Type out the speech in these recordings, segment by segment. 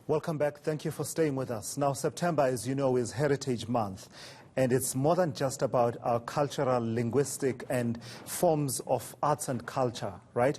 Welcome back. Thank you for staying with us. Now, September, as you know, is Heritage Month, and it's more than just about our cultural, linguistic, and forms of arts and culture, right?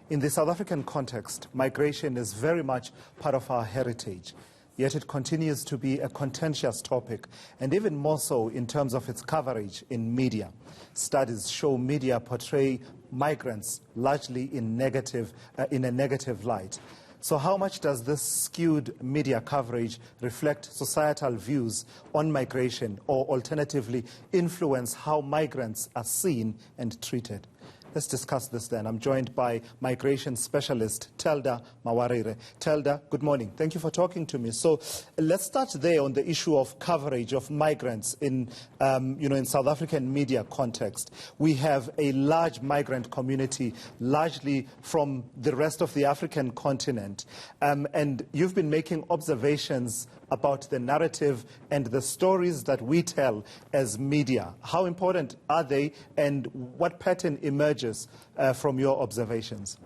In the South African context, migration is very much part of our heritage, yet it continues to be a contentious topic, and even more so in terms of its coverage in media. Studies show media portray migrants largely in a negative light. So how much does this skewed media coverage reflect societal views on migration, or alternatively influence how migrants are seen and treated? Let's discuss this then. I'm joined by migration specialist Teldah Mawarire. Teldah, good morning. Thank you for talking to me. So let's start there on the issue of coverage of migrants in South African media context. We have a large migrant community, largely from the rest of the African continent. And you've been making observations about the narrative and the stories that we tell as media. How important are they, and what pattern emerges from your observations?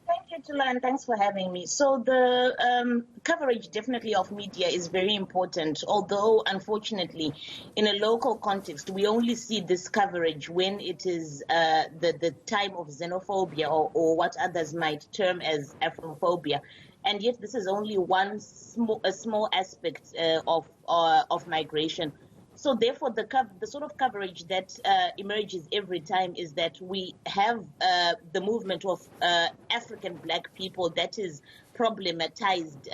Thank you, Tula, and thanks for having me. So the coverage definitely of media is very important, although unfortunately in a local context we only see this coverage when it is the time of xenophobia or what others might term as Afrophobia. And yet this is only a small aspect of migration. So therefore, the sort of coverage that emerges every time is that we have the movement of African black people that is problematized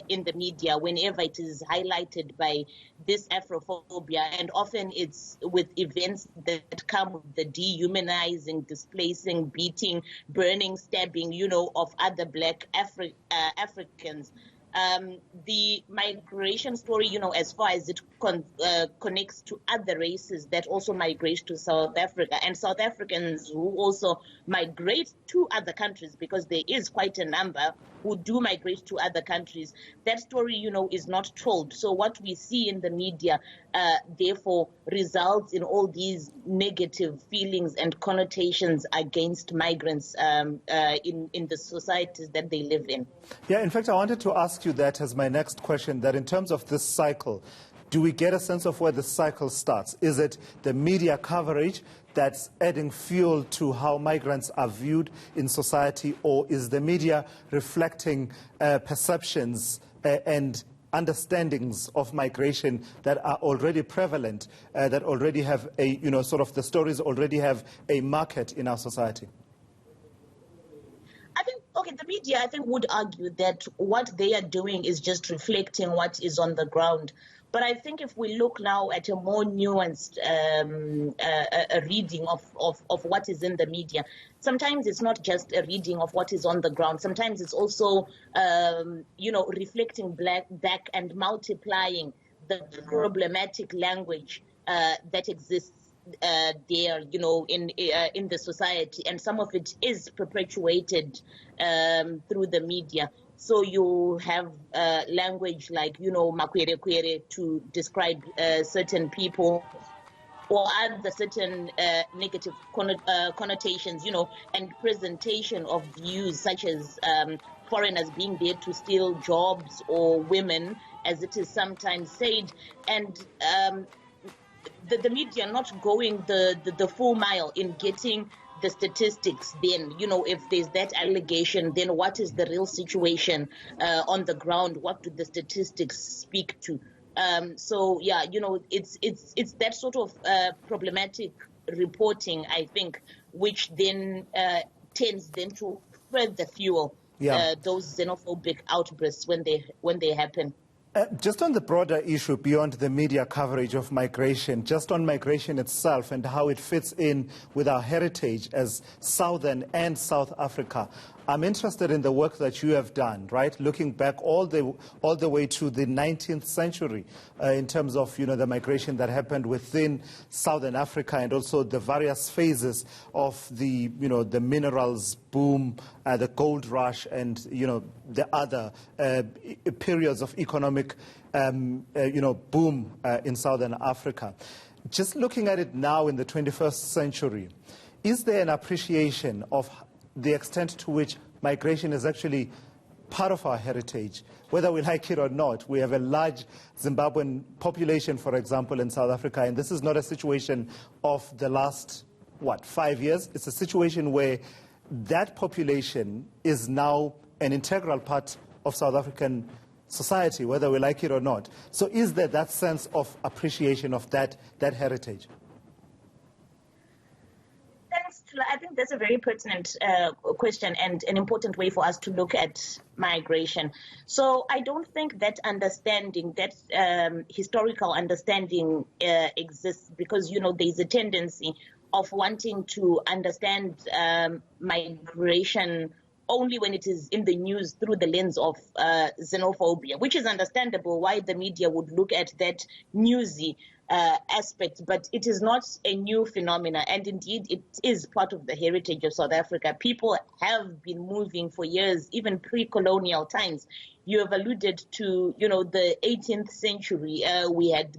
in the media whenever it is highlighted by this Afrophobia, and often it's with events that come with the dehumanizing, displacing, beating, burning, stabbing, of other black Africans. The migration story, as far as it connects to other races that also migrate to South Africa, and South Africans who also migrate to other countries, because there is quite a number who do migrate to other countries. That story, is not told. So what we see in the media, therefore, results in all these negative feelings and connotations against migrants in the societies that they live in. Yeah, in fact, I wanted to ask you that as my next question, that in terms of this cycle, do we get a sense of where the cycle starts? Is it the media coverage that's adding fuel to how migrants are viewed in society, or is the media reflecting perceptions and understandings of migration that are already prevalent, that already have the stories already have a market in our society? The media, would argue that what they are doing is just reflecting what is on the ground. But I think if we look now at a more nuanced a reading of what is in the media, sometimes it's not just a reading of what is on the ground. Sometimes it's also, reflecting back and multiplying the problematic language that exists there, in the society, and some of it is perpetuated through the media. So you have language like, makwere kwere to describe certain people, or other certain negative connotations, and presentation of views such as foreigners being there to steal jobs, or women, as it is sometimes said, and the media not going the full mile in getting the statistics. Then, if there's that allegation, then what is the real situation on the ground? What do the statistics speak to? So yeah, it's that sort of problematic reporting, I think, which then tends then to further fuel those xenophobic outbursts when they happen. Just on the broader issue beyond the media coverage of migration, just on migration itself and how it fits in with our heritage as Southern and South Africa, I'm interested in the work that you have done, right? Looking back all the way to the 19th century in terms of, the migration that happened within Southern Africa, and also the various phases of the, the minerals boom, the gold rush, and, the other periods of economic, boom in Southern Africa. Just looking at it now in the 21st century, is there an appreciation of the extent to which migration is actually part of our heritage, whether we like it or not. We have a large Zimbabwean population, for example, in South Africa, and this is not a situation of the last, 5 years? It's a situation where that population is now an integral part of South African society, whether we like it or not. So is there that sense of appreciation of that heritage? Thanks, Tula. I think that's a very pertinent question and an important way for us to look at migration. So I don't think that understanding, that historical understanding exists because, there's a tendency of wanting to understand migration only when it is in the news through the lens of xenophobia, which is understandable why the media would look at that newsy aspect, but it is not a new phenomena, and indeed it is part of the heritage of South Africa. People have been moving for years, even pre-colonial times. You have alluded to, the 18th century. We had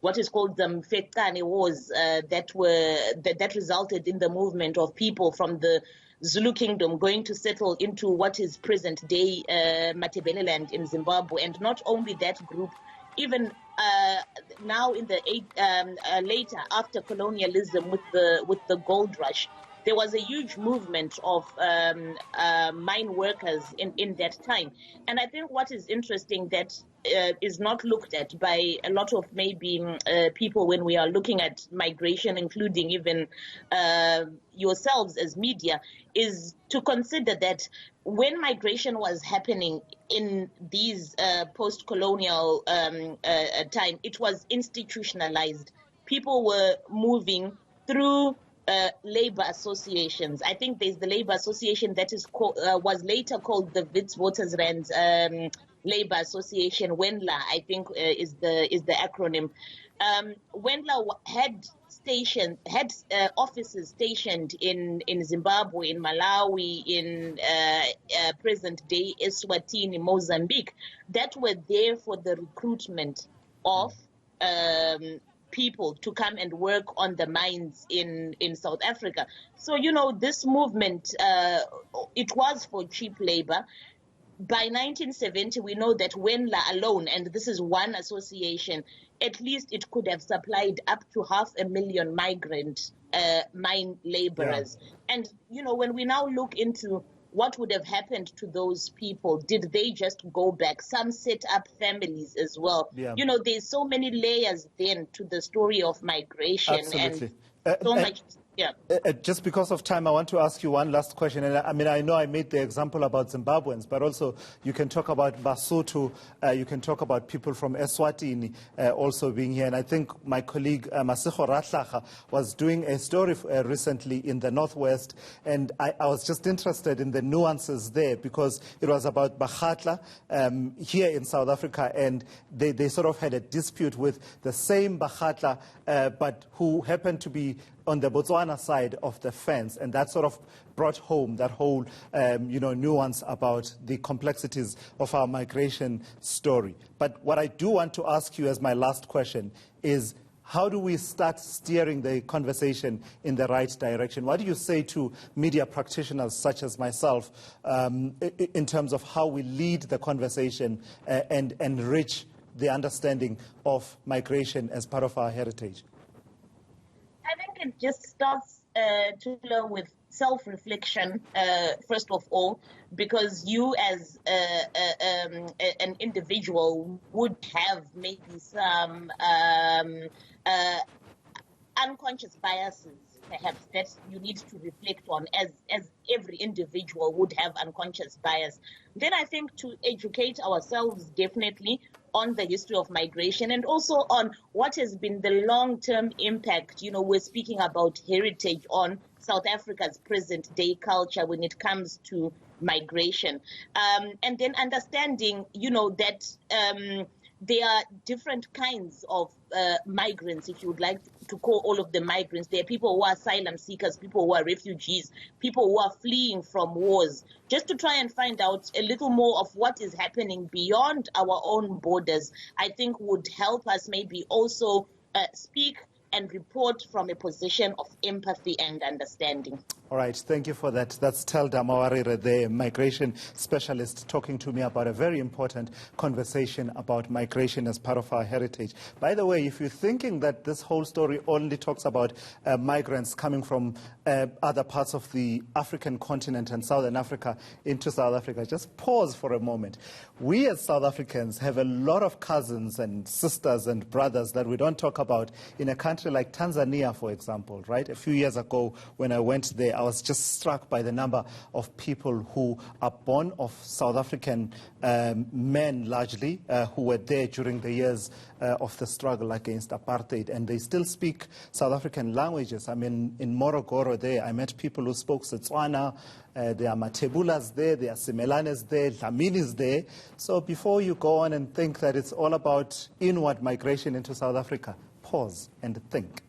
what is called the Mfecane Wars that resulted in the movement of people from the Zulu kingdom going to settle into what is present-day Matabeleland in Zimbabwe, and not only that group, even now in the later after colonialism with the gold rush, there was a huge movement of mine workers in that time. And I think what is interesting that is not looked at by a lot of maybe people when we are looking at migration, including even yourselves as media, is to consider that when migration was happening in these post-colonial time, it was institutionalized. People were moving through labor associations. I think there's the labor association that is was later called the Witwatersrand Labor Association. WENLA, I think, is the acronym. WENLA had offices stationed in Zimbabwe, in Malawi, in present-day Eswatini, Mozambique, that were there for the recruitment of people to come and work on the mines in South Africa. So, this movement, it was for cheap labor. By 1970, we know that WENLA alone, and this is one association, at least it could have supplied up to 500,000 migrant mine laborers. Yeah. And, when we now look into what would have happened to those people, did they just go back? Some set up families as well. Yeah. There's so many layers then to the story of migration. Absolutely. And so much. Yeah. Just because of time, I want to ask you one last question. And I know I made the example about Zimbabweans, but also you can talk about Basotho, you can talk about people from Eswatini also being here. And I think my colleague Masiho Ratlacha was doing a story recently in the Northwest, and I was just interested in the nuances there because it was about Bakhatla here in South Africa, and they sort of had a dispute with the same Bakhatla, but who happened to be on the Botswana side of the fence, and that sort of brought home that whole, nuance about the complexities of our migration story. But what I do want to ask you as my last question is, how do we start steering the conversation in the right direction? What do you say to media practitioners such as myself in terms of how we lead the conversation and enrich the understanding of migration as part of our heritage? I think it just starts to learn with self-reflection, first of all, because you as an individual would have maybe some unconscious biases, perhaps, that you need to reflect on, as every individual would have unconscious bias. Then I think to educate ourselves definitely on the history of migration and also on what has been the long-term impact. We're speaking about heritage on South Africa's present-day culture when it comes to migration. And then understanding, that there are different kinds of migrants, if you would like to call all of the migrants. There are people who are asylum seekers, people who are refugees, people who are fleeing from wars, just to try and find out a little more of what is happening beyond our own borders, I think would help us maybe also speak and report from a position of empathy and understanding. All right, thank you for that. That's Teldah Mawarire, the migration specialist, talking to me about a very important conversation about migration as part of our heritage. By the way, if you're thinking that this whole story only talks about migrants coming from other parts of the African continent and Southern Africa into South Africa, just pause for a moment. We as South Africans have a lot of cousins and sisters and brothers that we don't talk about in a country like Tanzania, for example, right? A few years ago when I went there, I was just struck by the number of people who are born of South African men, largely, who were there during the years of the struggle against apartheid, and they still speak South African languages. I mean, in Morogoro there, I met people who spoke Setswana. There are Matebulas there, there are Simelanes there, Dlaminis there. So before you go on and think that it's all about inward migration into South Africa, pause and think.